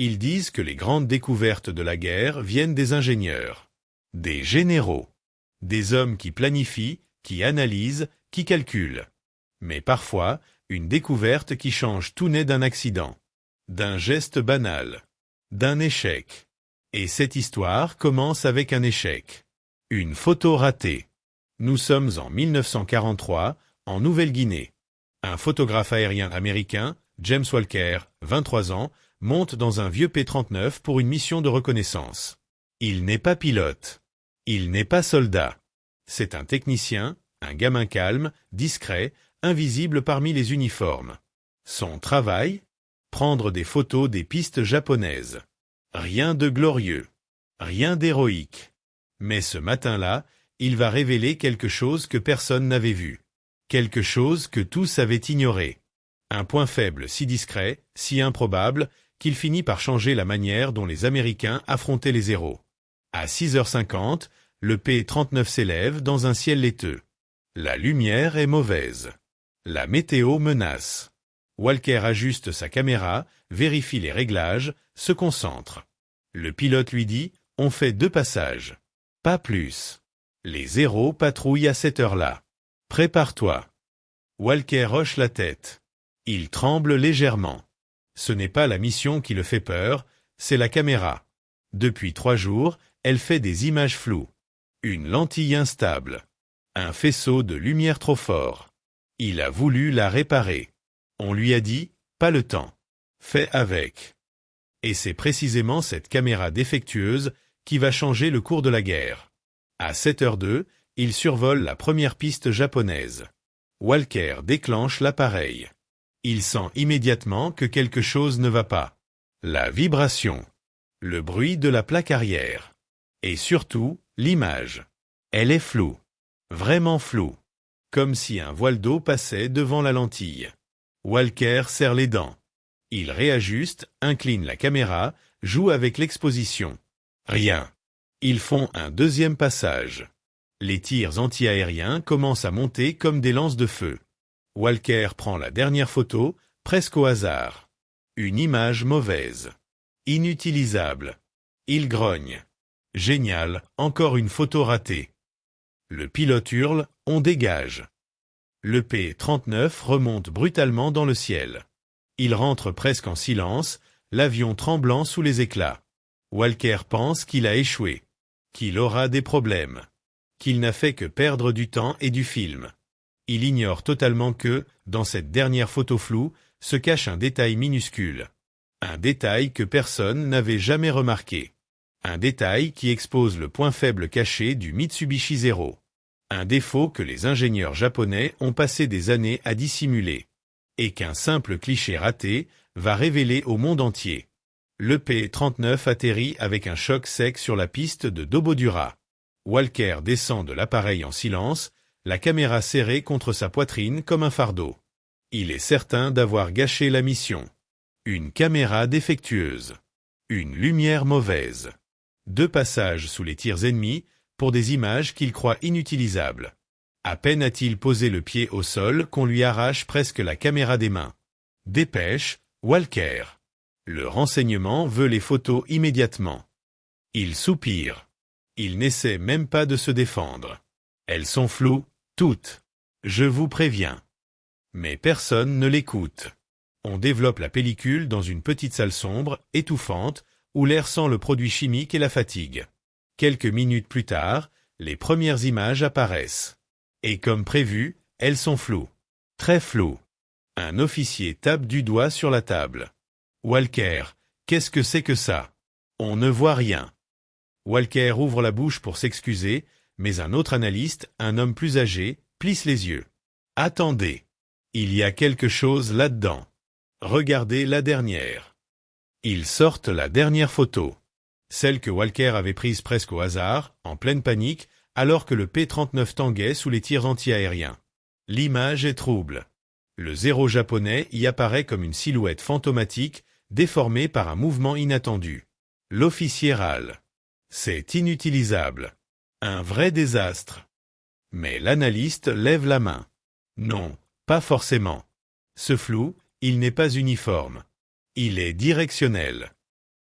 Ils disent que les grandes découvertes de la guerre viennent des ingénieurs, des généraux, des hommes qui planifient, qui analysent, qui calculent. Mais parfois, une découverte qui change tout naît d'un accident, d'un geste banal, d'un échec. Et cette histoire commence avec un échec. Une photo ratée. Nous sommes en 1943, en Nouvelle-Guinée. Un photographe aérien américain, James Walker, 23 ans, monte dans un vieux P-39 pour une mission de reconnaissance. Il n'est pas pilote. Il n'est pas soldat. C'est un technicien, un gamin calme, discret, invisible parmi les uniformes. Son travail? Prendre des photos des pistes japonaises. Rien de glorieux. Rien d'héroïque. Mais ce matin-là, il va révéler quelque chose que personne n'avait vu. Quelque chose que tous avaient ignoré. Un point faible si discret, si improbable, qu'il finit par changer la manière dont les Américains affrontaient les héros. À 6h50, le P-39 s'élève dans un ciel laiteux. La lumière est mauvaise. La météo menace. Walker ajuste sa caméra, vérifie les réglages, se concentre. Le pilote lui dit « On fait 2 passages. Pas plus. Les héros patrouillent à cette heure-là. Prépare-toi. » Walker hoche la tête. Il tremble légèrement. Ce n'est pas la mission qui le fait peur, c'est la caméra. Depuis 3 jours, elle fait des images floues. Une lentille instable. Un faisceau de lumière trop fort. Il a voulu la réparer. On lui a dit « Pas le temps. Fais avec. » Et c'est précisément cette caméra défectueuse qui va changer le cours de la guerre. À 7h02, il survole la première piste japonaise. Walker déclenche l'appareil. Il sent immédiatement que quelque chose ne va pas. La vibration. Le bruit de la plaque arrière. Et surtout, l'image. Elle est floue. Vraiment floue. Comme si un voile d'eau passait devant la lentille. Walker serre les dents. Il réajuste, incline la caméra, joue avec l'exposition. Rien. Ils font un deuxième passage. Les tirs anti-aériens commencent à monter comme des lances de feu. Walker prend la dernière photo, presque au hasard. Une image mauvaise. Inutilisable. Il grogne. Génial, encore une photo ratée. Le pilote hurle, on dégage. Le P-39 remonte brutalement dans le ciel. Il rentre presque en silence, l'avion tremblant sous les éclats. Walker pense qu'il a échoué, qu'il aura des problèmes, qu'il n'a fait que perdre du temps et du film. Il ignore totalement que, dans cette dernière photo floue, se cache un détail minuscule. Un détail que personne n'avait jamais remarqué. Un détail qui expose le point faible caché du Mitsubishi Zero. Un défaut que les ingénieurs japonais ont passé des années à dissimuler. Et qu'un simple cliché raté va révéler au monde entier. Le P-39 atterrit avec un choc sec sur la piste de Dobodura. Walker descend de l'appareil en silence, la caméra serrée contre sa poitrine comme un fardeau. Il est certain d'avoir gâché la mission. Une caméra défectueuse. Une lumière mauvaise. 2 passages sous les tirs ennemis pour des images qu'il croit inutilisables. À peine a-t-il posé le pied au sol qu'on lui arrache presque la caméra des mains. Dépêche, Walker. Le renseignement veut les photos immédiatement. Il soupire. Il n'essaie même pas de se défendre. Elles sont floues, toutes. Je vous préviens. Mais personne ne l'écoute. On développe la pellicule dans une petite salle sombre, étouffante, où l'air sent le produit chimique et la fatigue. Quelques minutes plus tard, les premières images apparaissent. Et comme prévu, elles sont floues. Très floues. Un officier tape du doigt sur la table. Walker, qu'est-ce que c'est que ça? On ne voit rien. Walker ouvre la bouche pour s'excuser, mais un autre analyste, un homme plus âgé, plisse les yeux. Attendez. Il y a quelque chose là-dedans. Regardez la dernière. Ils sortent la dernière photo. Celle que Walker avait prise presque au hasard, en pleine panique, alors que le P-39 tanguait sous les tirs anti-aériens. L'image est trouble. Le Zéro japonais y apparaît comme une silhouette fantomatique, déformée par un mouvement inattendu. L'officier râle. C'est inutilisable. Un vrai désastre. Mais l'analyste lève la main. Non, pas forcément. Ce flou, il n'est pas uniforme. Il est directionnel.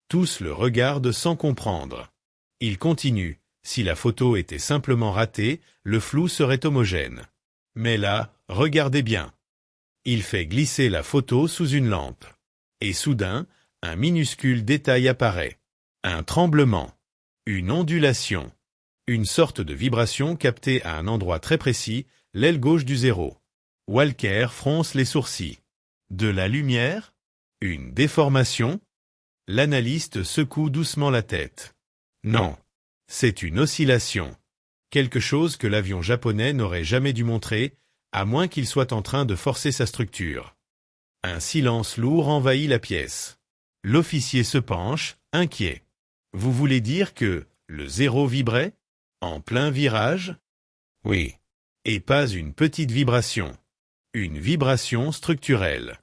Tous le regardent sans comprendre. Il continue. Si la photo était simplement ratée, le flou serait homogène. Mais là, regardez bien. Il fait glisser la photo sous une lampe. Et soudain, un minuscule détail apparaît. Un tremblement. Une ondulation. Une sorte de vibration captée à un endroit très précis, l'aile gauche du 0. Walker fronce les sourcils. De la lumière? Une déformation? L'analyste secoue doucement la tête. Non. C'est une oscillation. Quelque chose que l'avion japonais n'aurait jamais dû montrer, à moins qu'il soit en train de forcer sa structure. Un silence lourd envahit la pièce. L'officier se penche, inquiet. Vous voulez dire que le 0 vibrait? En plein virage? Oui. Et pas une petite vibration. Une vibration structurelle.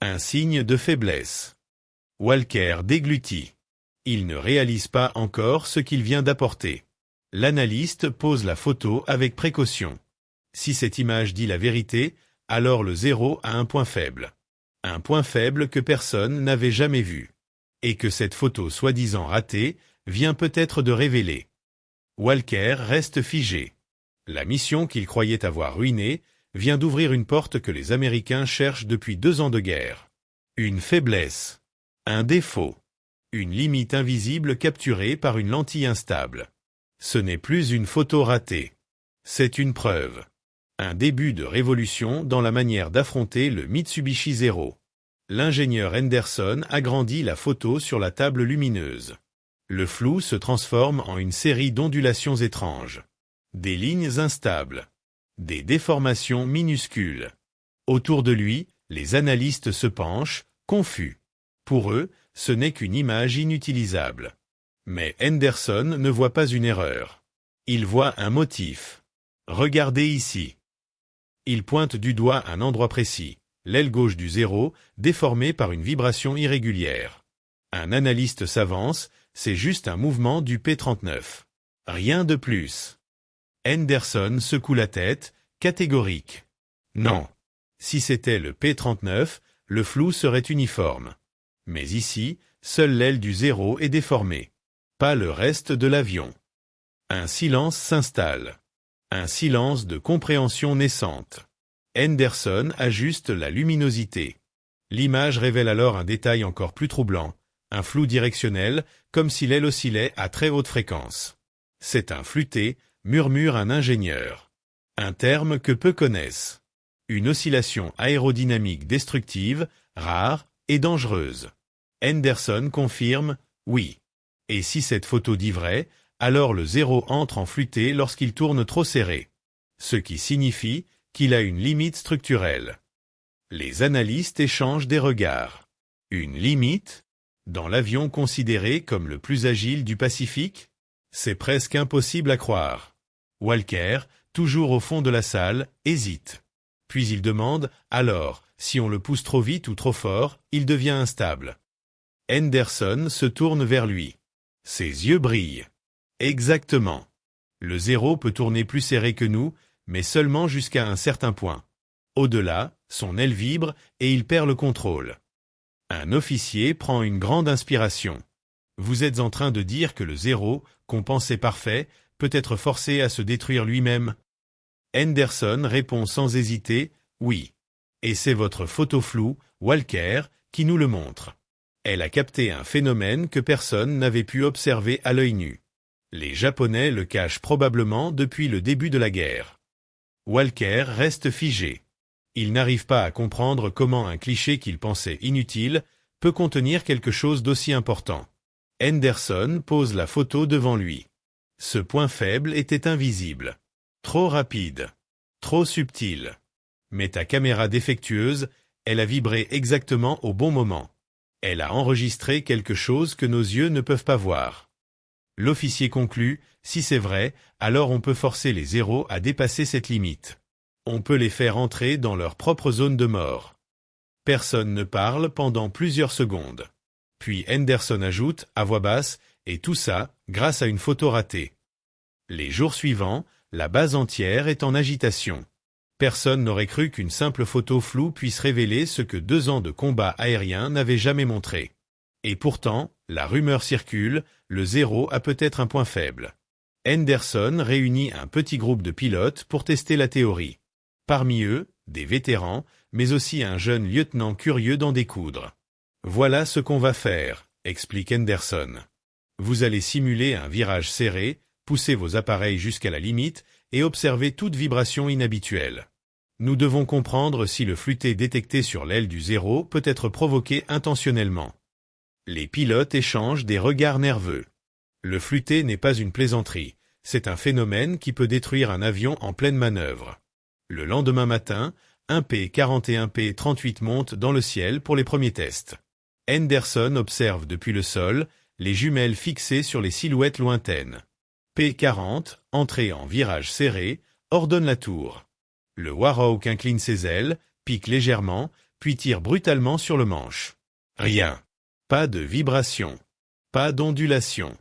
Un signe de faiblesse. Walker déglutit. Il ne réalise pas encore ce qu'il vient d'apporter. L'analyste pose la photo avec précaution. Si cette image dit la vérité, alors le 0 a un point faible. Un point faible que personne n'avait jamais vu. Et que cette photo soi-disant ratée vient peut-être de révéler. Walker reste figé. La mission qu'il croyait avoir ruinée vient d'ouvrir une porte que les Américains cherchent depuis 2 ans de guerre. Une faiblesse. Un défaut. Une limite invisible capturée par une lentille instable. Ce n'est plus une photo ratée. C'est une preuve. Un début de révolution dans la manière d'affronter le Mitsubishi Zero. L'ingénieur Henderson agrandit la photo sur la table lumineuse. Le flou se transforme en une série d'ondulations étranges. Des lignes instables. Des déformations minuscules. Autour de lui, les analystes se penchent, confus. Pour eux, ce n'est qu'une image inutilisable. Mais Henderson ne voit pas une erreur. Il voit un motif. Regardez ici. Il pointe du doigt un endroit précis, l'aile gauche du 0, déformée par une vibration irrégulière. Un analyste s'avance, c'est juste un mouvement du P-39. Rien de plus. Henderson secoue la tête, catégorique. Non. Si c'était le P-39, le flou serait uniforme. Mais ici, seule l'aile du 0 est déformée. Pas le reste de l'avion. Un silence s'installe. Un silence de compréhension naissante. Henderson ajuste la luminosité. L'image révèle alors un détail encore plus troublant, un flou directionnel, comme si l'aile oscillait à très haute fréquence. C'est un flûté, murmure un ingénieur. Un terme que peu connaissent. Une oscillation aérodynamique destructive, rare et dangereuse. Henderson confirme, oui. Et si cette photo dit vrai, alors le 0 entre en flûté lorsqu'il tourne trop serré. Ce qui signifie qu'il a une limite structurelle. Les analystes échangent des regards. Une limite? Dans l'avion considéré comme le plus agile du Pacifique? C'est presque impossible à croire. Walker, toujours au fond de la salle, hésite. Puis il demande, alors, si on le pousse trop vite ou trop fort, il devient instable. Henderson se tourne vers lui. Ses yeux brillent. Exactement. Le 0 peut tourner plus serré que nous, mais seulement jusqu'à un certain point. Au-delà, son aile vibre et il perd le contrôle. Un officier prend une grande inspiration. Vous êtes en train de dire que le 0, qu'on pensait parfait, peut être forcé à se détruire lui-même? Henderson répond sans hésiter, oui. Et c'est votre photo floue, Walker, qui nous le montre. Elle a capté un phénomène que personne n'avait pu observer à l'œil nu. Les Japonais le cachent probablement depuis le début de la guerre. Walker reste figé. Il n'arrive pas à comprendre comment un cliché qu'il pensait inutile peut contenir quelque chose d'aussi important. Henderson pose la photo devant lui. Ce point faible était invisible. Trop rapide. Trop subtil. Mais ta caméra défectueuse, elle a vibré exactement au bon moment. Elle a enregistré quelque chose que nos yeux ne peuvent pas voir. L'officier conclut, si c'est vrai, alors on peut forcer les 0 à dépasser cette limite. On peut les faire entrer dans leur propre zone de mort. Personne ne parle pendant plusieurs secondes. Puis Henderson ajoute, à voix basse, et tout ça, grâce à une photo ratée. Les jours suivants, la base entière est en agitation. Personne n'aurait cru qu'une simple photo floue puisse révéler ce que 2 ans de combat aérien n'avaient jamais montré. Et pourtant, La rumeur circule, le 0 a peut-être un point faible. Henderson réunit un petit groupe de pilotes pour tester la théorie. Parmi eux, des vétérans, mais aussi un jeune lieutenant curieux d'en découdre. Voilà ce qu'on va faire, explique Henderson. Vous allez simuler un virage serré, pousser vos appareils jusqu'à la limite et observer toute vibration inhabituelle. Nous devons comprendre si le flûter détecté sur l'aile du 0 peut être provoqué intentionnellement. Les pilotes échangent des regards nerveux. Le flûter n'est pas une plaisanterie, c'est un phénomène qui peut détruire un avion en pleine manœuvre. Le lendemain matin, un P-40 et un P-38 montent dans le ciel pour les premiers tests. Henderson observe depuis le sol les jumelles fixées sur les silhouettes lointaines. P-40, entré en virage serré, ordonne la tour. Le Warhawk incline ses ailes, pique légèrement, puis tire brutalement sur le manche. Rien. Pas de vibration. Pas d'ondulation.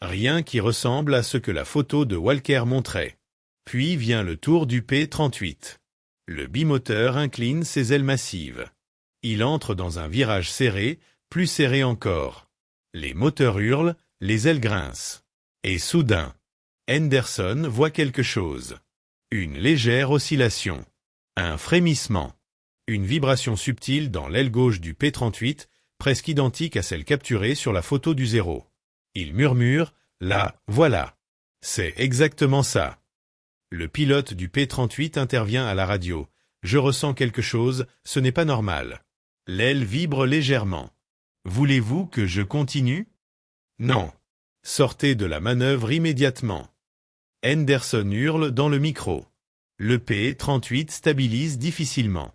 Rien qui ressemble à ce que la photo de Walker montrait. Puis vient le tour du P-38. Le bimoteur incline ses ailes massives. Il entre dans un virage serré, plus serré encore. Les moteurs hurlent, les ailes grincent. Et soudain, Henderson voit quelque chose. Une légère oscillation. Un frémissement. Une vibration subtile dans l'aile gauche du P-38, presque identique à celle capturée sur la photo du 0. Il murmure, « Là, voilà. C'est exactement ça. » Le pilote du P-38 intervient à la radio. « Je ressens quelque chose, ce n'est pas normal. L'aile vibre légèrement. Voulez-vous que je continue ? » Non. Sortez de la manœuvre immédiatement. Henderson hurle dans le micro. Le P-38 stabilise difficilement.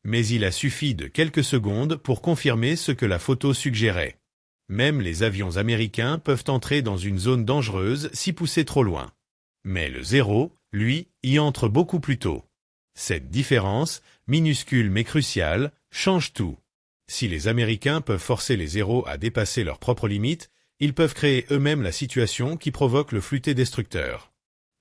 Mais il a suffi de quelques secondes pour confirmer ce que la photo suggérait. Même les avions américains peuvent entrer dans une zone dangereuse si poussés trop loin. Mais le 0, lui, y entre beaucoup plus tôt. Cette différence, minuscule mais cruciale, change tout. Si les Américains peuvent forcer les 0 à dépasser leurs propres limites, ils peuvent créer eux-mêmes la situation qui provoque le flûter destructeur.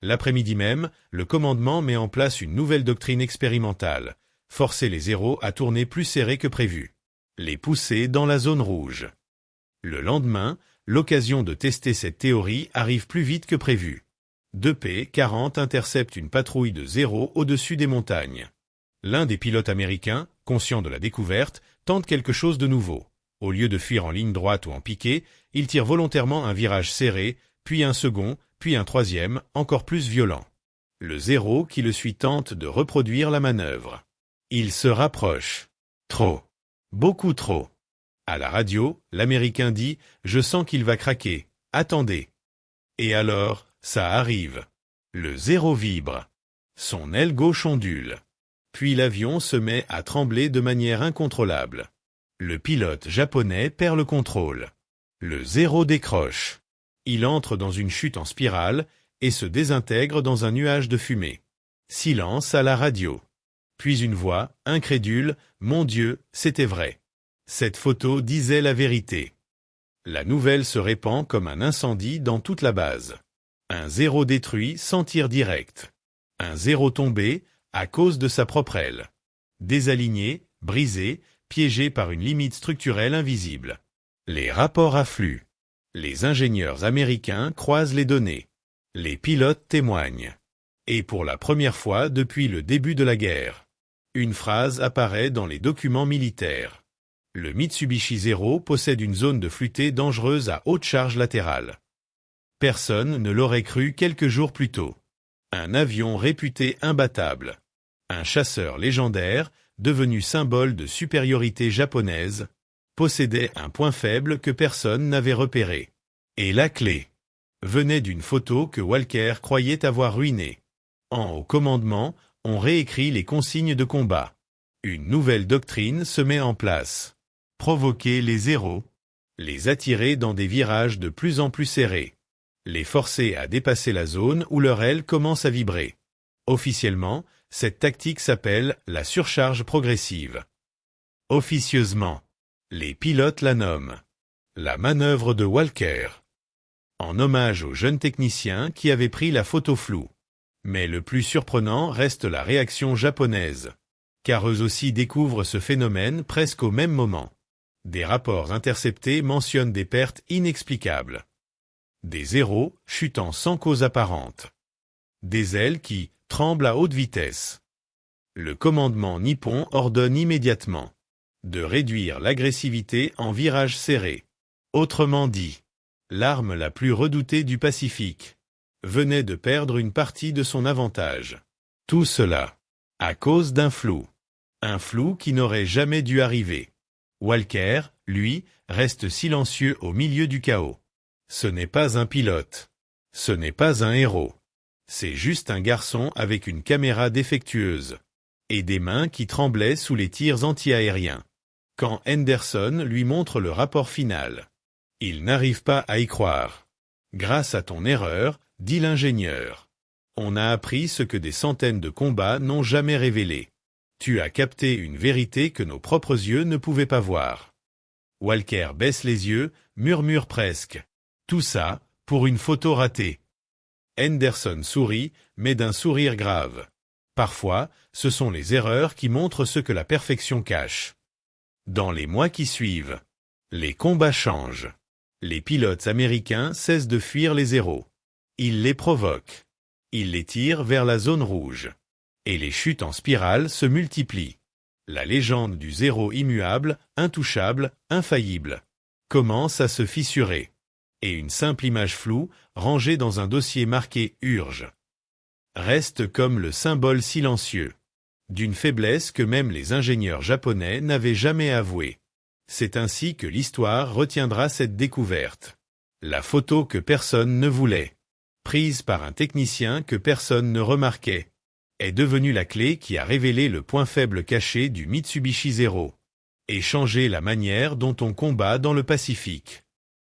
L'après-midi même, le commandement met en place une nouvelle doctrine expérimentale, forcer les 0 à tourner plus serré que prévu. Les pousser dans la zone rouge. Le lendemain, l'occasion de tester cette théorie arrive plus vite que prévu. 2 P-40 interceptent une patrouille de 0 au-dessus des montagnes. L'un des pilotes américains, conscient de la découverte, tente quelque chose de nouveau. Au lieu de fuir en ligne droite ou en piqué, il tire volontairement un virage serré, puis un second, puis un troisième, encore plus violent. Le 0 qui le suit tente de reproduire la manœuvre. Il se rapproche. Trop. Beaucoup trop. À la radio, l'Américain dit « Je sens qu'il va craquer. Attendez. » Et alors, ça arrive. Le 0 vibre. Son aile gauche ondule. Puis l'avion se met à trembler de manière incontrôlable. Le pilote japonais perd le contrôle. Le 0 décroche. Il entre dans une chute en spirale et se désintègre dans un nuage de fumée. Silence à la radio. Puis une voix, incrédule, « Mon Dieu, c'était vrai. » Cette photo disait la vérité. La nouvelle se répand comme un incendie dans toute la base. Un 0 détruit sans tir direct. Un 0 tombé à cause de sa propre aile. Désaligné, brisé, piégé par une limite structurelle invisible. Les rapports affluent. Les ingénieurs américains croisent les données. Les pilotes témoignent. Et pour la première fois depuis le début de la guerre, une phrase apparaît dans les documents militaires. Le Mitsubishi 0 possède une zone de flûter dangereuse à haute charge latérale. Personne ne l'aurait cru quelques jours plus tôt. Un avion réputé imbattable. Un chasseur légendaire, devenu symbole de supériorité japonaise, possédait un point faible que personne n'avait repéré. Et la clé venait d'une photo que Walker croyait avoir ruinée. En haut commandement, on réécrit les consignes de combat. Une nouvelle doctrine se met en place. Provoquer les 0, les attirer dans des virages de plus en plus serrés, les forcer à dépasser la zone où leur aile commence à vibrer. Officiellement, cette tactique s'appelle la surcharge progressive. Officieusement, les pilotes la nomment la manœuvre de Walker, en hommage au jeune technicien qui avait pris la photo floue. Mais le plus surprenant reste la réaction japonaise, car eux aussi découvrent ce phénomène presque au même moment. Des rapports interceptés mentionnent des pertes inexplicables. Des zéros chutant sans cause apparente. Des ailes qui tremblent à haute vitesse. Le commandement nippon ordonne immédiatement de réduire l'agressivité en virage serré. Autrement dit, l'arme la plus redoutée du Pacifique venait de perdre une partie de son avantage. Tout cela à cause d'un flou. Un flou qui n'aurait jamais dû arriver. Walker, lui, reste silencieux au milieu du chaos. Ce n'est pas un pilote. Ce n'est pas un héros. C'est juste un garçon avec une caméra défectueuse et des mains qui tremblaient sous les tirs anti-aériens. Quand Henderson lui montre le rapport final, il n'arrive pas à y croire. Grâce à ton erreur, dit l'ingénieur, on a appris ce que des centaines de combats n'ont jamais révélé. Tu as capté une vérité que nos propres yeux ne pouvaient pas voir. Walker baisse les yeux, murmure presque. Tout ça, pour une photo ratée. Henderson sourit, mais d'un sourire grave. Parfois, ce sont les erreurs qui montrent ce que la perfection cache. Dans les mois qui suivent, les combats changent. Les pilotes américains cessent de fuir les zéros. Ils les provoquent. Ils les tirent vers la zone rouge. Et les chutes en spirale se multiplient. La légende du zéro immuable, intouchable, infaillible, commence à se fissurer. Et une simple image floue, rangée dans un dossier marqué « Urge », reste comme le symbole silencieux d'une faiblesse que même les ingénieurs japonais n'avaient jamais avouée. C'est ainsi que l'histoire retiendra cette découverte. La photo que personne ne voulait, prise par un technicien que personne ne remarquait, est devenue la clé qui a révélé le point faible caché du Mitsubishi Zero et changé la manière dont on combat dans le Pacifique.